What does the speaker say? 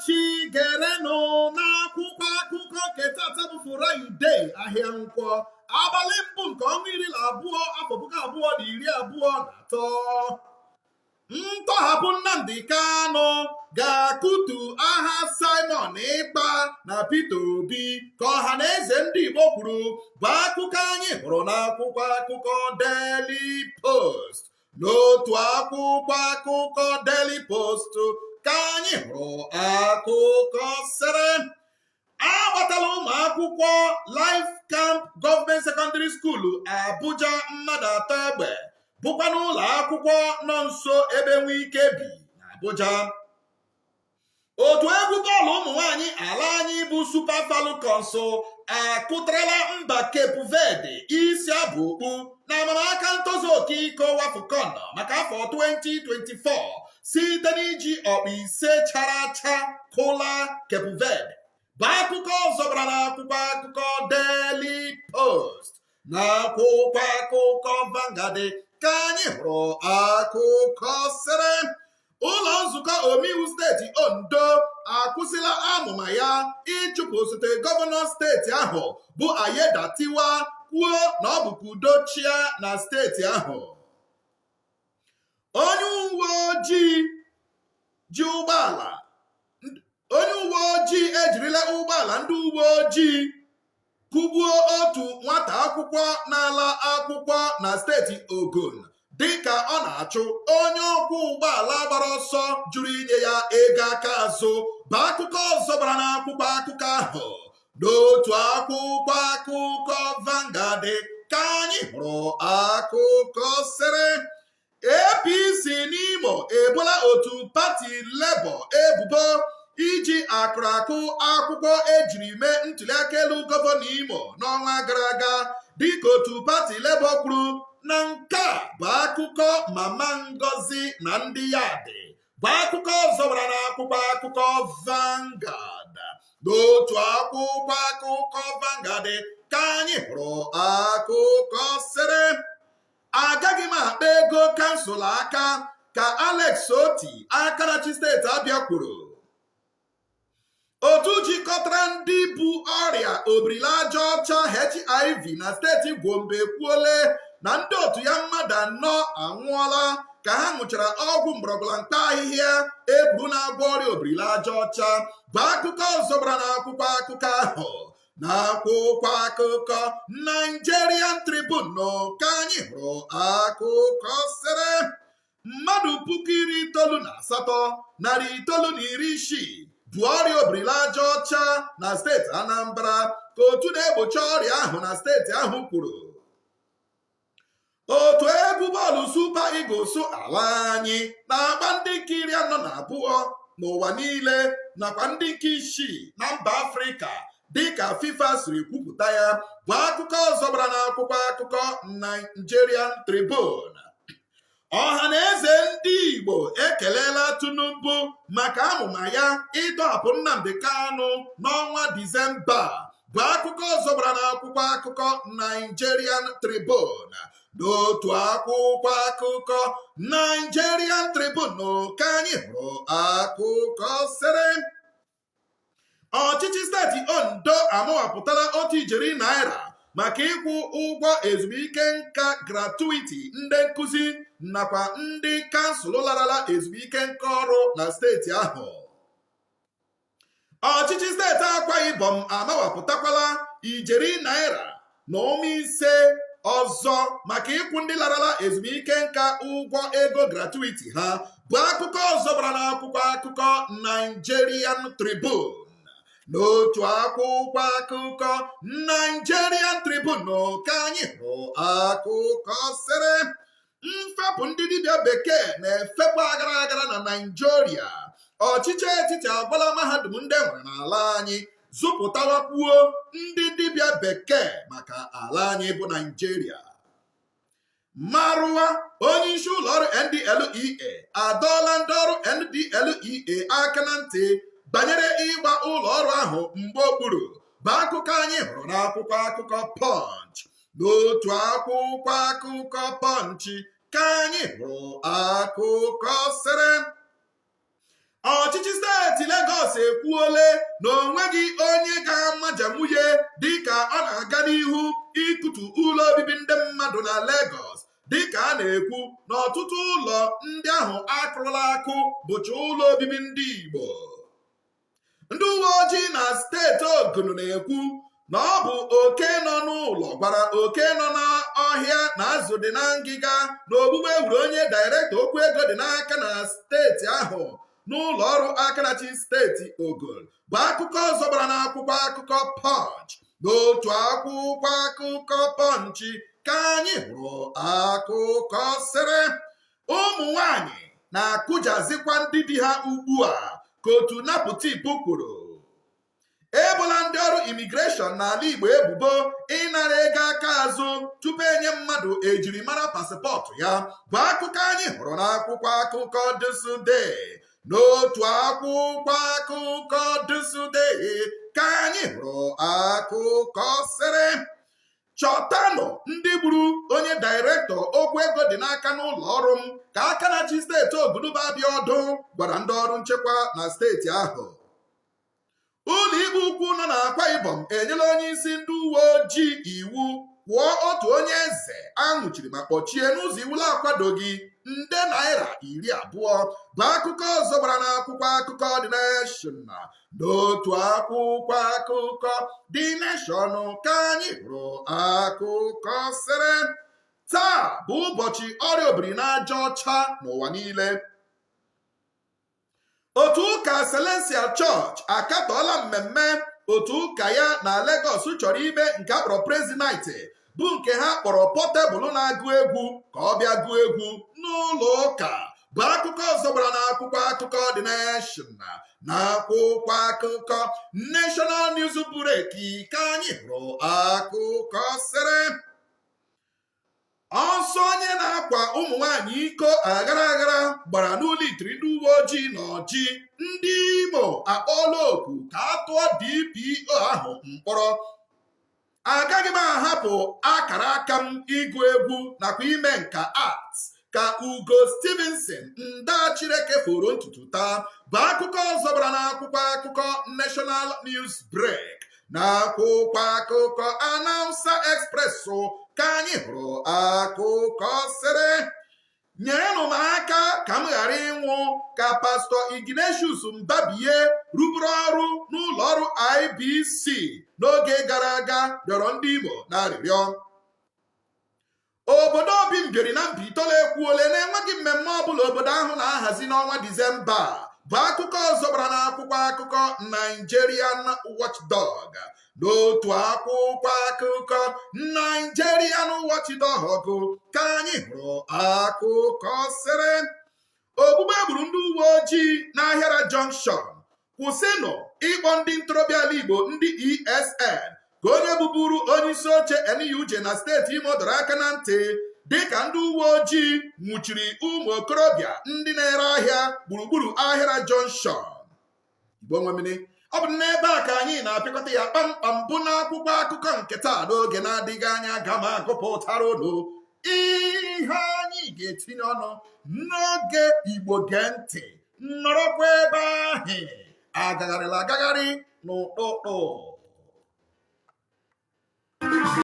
chi gerenụ n'akwụkwọ akụkọ ketata bụ Fraịde ahịa nkwọ abalị mbụ nke ọnwa 12 afọ 2023. Ntọhapụ Nnamdi Kanu ga-akụtu aha Simon Ekpa na Peter Obi ka ọha na eze ndị Igbo kwuru bụ akụkọ anyị hụrụ n'akwụkwọ akụkọ Daily Post. N'otu akwụkwọ akụkọ Daily Post ka anyị hụrụ akụkọ sere agbatala ụmụ akwụkwọ Life Camp Government Secondary School Abuja mmadụ 3 egbe bụkwa n'ụlọ akwụkwọ nọ nso ebe Nwike bi n'Abuja. Otu egwu bọọlụ ụmụ nwanyị ala anyị bụ Super Falcons akụtarala mba Cape Verde isi abụ okpu na amamaka ntozu oke iko WAFCON maka afọ 2024 site n'iji ọkpụ ise chara acha kụla Cape Verde. Bụ akụkọ ọzọ bara n'akwụkwọ akụkọ Daily Post na akwụkwọ akụkọ Vanguard ka anyị hụrụ akụkọ sere ụlọ nzukọ omeiwu steeti Ondo akwụsịla amụma ya ịchụpụ osote gọvanọ steeti ahụ bụ Ayedatiwa kwuo na ọ bụ ka udo chịa na steeti ahụ. Onye uwe ojii ejirila ụgbọala ndị uwe ojii kụgbuo otu nwata akwụkwọ na-ala akwụkwọ na steeti Ogun dịka ọ na-achụ onye ọkwọ ụgbọala gbara ọsọ jụrụ inye ya ego aka azụ. Bụ akụkọ ọzọ bara n'akwụkwọ akụkọ ahụ. N'otu akwụkwọ akụkọ Vanguard ka anyị hụrụ akụkọ sere APC n'Imo ebola otu pati Labour ebubo iji akụrakụ akwụkwọ ejiri mee ntuliaka elu gọvanọ Imo n'ọnwa gara aga dịka otu pati Labour kwuru na nke a bụ akụkọ Mama Ngozi na ndị ya dị. Bụ akụkọ ọzọ bara n'akwụkwọ akụkọ Vanguard. N'otu akwụkwọ akụkọ Vanguard ka anyị hụrụ akụkọ sere agaghị m akpa ego kansụl aka ka Alex Oti Akarachi steeti Abia kwuru. Otu jikọtara ndị bụ ọrịa obirilaja ọcha HIV na steeti Gombe ekwuole na ndị otu ya mmadụ 4 anwụọla ka ha ṅụchara ọgwụ mgbọrọgwụ mkpa ahịhịa eburu na-agwọ ọrịa obirilaja ọcha. Bụ akụkọ ọzọ bara n'akwụkwọ akụkọ ahụ. N'akwụkwọ akụkọ Nigerian Tribune ka anyị hụrụ akụkọ sere mmadụ 98,960 bụ ọrịa obirilaja ọcha na steeti Anambra ka otu na-egbochi ọrịa ahụ na steeti ahụ kwuru. Otu egwu bọọlụ Super Eagles ala anyị na-agba ndị nke 42 n'ụwa niile nakwa ndị nke 6 na mba Afrịka dịka FIFA siri kwupụta ya. Bụ akụkọ ọzọ bara n'akwụkwọ akụkọ Nigerian Tribune. Ọha na eze ndị Igbo ekelela Tinubu maka amụma ya ịtọhapụ Nnamdi Kanu n'ọnwa Disemba. Bụ akụkọ ọzọ bara n'akwụkwọ akụkọ Nigerian Tribune. N'otu akwụkwọ akụkọ Nigerian Tribune ka anyị hụrụ akụkọ sere ọchịchị steeti Ondo amụwapụtala otu ijeri naira maka ịkwụ ụgwọ ezumike nka gratuiti ndị nkụzi nakwa ndị kansụl larala ezumike nka ọrụ na steeti ahụ. Ọchịchị steeti Akwa Ibom amawapụtakwala ijeri naira na $5 ọzọ maka ịkwụ ndị larala ezumike nka ụgwọ ego gratuiti ha. Bụ akụkọ ọzọ bara n'akwụkwọ akụkọ Nigerian Tribune. N'otu akwụkwọ akụkọ Nigerian Tribune ka anyị hụrụ akụkọ sere mfepụ ndị dibịa bekee na-efepụ agara agara na Naịjirịa. Ọchịchị etiti agwala mahadum ndị nwere n'ala anyị zụpụtawakwuo ndị dibịa bekee maka ala anyị bụ Naịjirịa. Marụwa onye isi ụlọọrụ NDLEA adọọla ndị ọrụ NDLEA aka na ntị banyere ịgba ụlọ ọrụ ahụ mgbe okpuru. Bụ akụkọ anyị hụrụ n'akwụkwọ akụkọ Punch. N'otu akwụkwọ akụkọ Punch ka anyị hụrụ akụkọ sere ọchịchị steeti Lagos Lagos ekwuole na onweghị onye ga-amaja nwunye dịka ọ na-aga n'ihu ịkụtu ụlọ obibi ndị mmadụ na Lagos, dịka a na-ekwu na ọtụtụ ụlọ ndị ahụ akụrụla akụ bụcha ụlọ obibi ndị Igbo. Ndị uwe ojii na steeti Ogun na-ekwu na ọ bụ oke nọ n'ụlọ gwara oke nọ n'ọhịa na azụ dị na ngịga na ogbugbe egburu onye dairektọ okwu ego dị n'aka na steeti ahụ n'ụlọ ọrụ akarachi steeti Ogun bụ akụkọ ọzọ gbara n'akwụkwọ akụkọ Punch. N'otu akwụkwọ akụkọ Punch ka anyị hụrụ akụkọ sịrị ụmụ nwanyị na-akụjazikwa ndị di ha ugbu a ka otu NAPTIP kwuru. Ebola ndị ọrụ imigreshọn n'ala Igbo ebubo ịnara ego aka azụ tupu enye mmadụ ejirimara pasịpọtụ ya bụ akụkọ anyị hụrụ n'akwụkwọ akụkọ Dusday. N'otu akwụkwọ akụkọ Dusday ka anyị hụrụ akụkọ sịrị chọtanụ ndị gburu onye dairektọ okwu ego dị n'aka n'ụlọ ọrụ m, ka aka na-achị steeti Ogun bụ Abiodun gwara ndị ọrụ nchekwa na steeti ahụ. Ụlọ ikpe ukwu nọ n'Akwa Ibom enyela onye isi ndị uwe ojii iwu kwụọ otu onye eze anwụchiri ma kpọchie n'ụzọ iwu akwadoghị nde naira 20 bụ akụkọ ọzọ gbara n'akwụkwọ akụkọ The Nation. N'otu akwụkwọ akụkọ The Nation ka anyị hụrụ akụkọ sịrị taa bụ ụbọchị ọrịa obirinaja ọcha n'ụwa niile. Otu ụka Celestial Church akatọọla mmemme otu ụka ya na Lagos chọrọ ime nke a kpọrọ Praise Night, bụ nke ha kpọrọ Portable na-agụ egwu ka ọ bịa gụọ egwu n'ụlọ ụka bụ akụkọ ọzọ gbara n'akwụkwọ akụkọ The Nation. N'akwụkwọ akụkọ National News Break ka anyị hụrụ akụkọ sịrị ọsọ onye na-akwa ụmụ nwanyị iko aghara aghara gbara n'ụlọ itiri ndị uwe ojii na Ọjị. Ndị Imo akpọọla oku ka a tụọ DPO ahụ mkpọrọ. Agaghị m ahapụ akara aka m ịgụ egwu nakwa ime nka art ka Ugo Stevenson nda Chineke foro ntutu taa bụ akụkọ ọzọ gbara n'akwụkwọ akụkọ National News Break. N'akwụkwọ akụkọ Announcer Express ka anyị hụrụ akụkọ sịrị nyerenụ m aka ka m ghara ịnwụ ka Pastọ Ignatius Mbabie rụburu ọrụ n'ụlọ ọrụ IBC n'oge gara aga rịọrọ ndị Imo n'arịrịọ. Obodo Obimbiori na Mbaitole ekwuole na enweghị mmemme ọbụla obodo ahụ na-ahazi n'ọnwa Disemba bụ akụkọ ọzọ gbara n'akwụkwọ akụkọ Nigerian Watchdog. N'otu akwụkwọ akụkọ Nigerian Watchdog ka anyị hụrụ akụkọ sịrị ogbugbe egburu ndị uwe ojii n'Ahịara Junction, kwụsịnụ ịkpọ ndị ntorobịa ala Igbo ndị ESN, ka onye bụburu onye isi oche NUJ na steeti Imo dọrọ aka na ntị dịka ndị uwe ojii nwụchiri ụmụ okorobịa ndị na-ere ahịa gburugburu Ahịara Junction. Igbo nwemini, ọ bụ n'ebe a ka anyị na-apịakọta ya kpamkpam bụ n'akwụkwọ akụkọ nke taa. N'oge na-adịghị anya aga m agụpụtara unu ihe anyị ga-etinye ọnụ n'oge Igbo gee ntị, nọrọkwa ebe ahụ agagharịla agagharị n'ụtụtụ.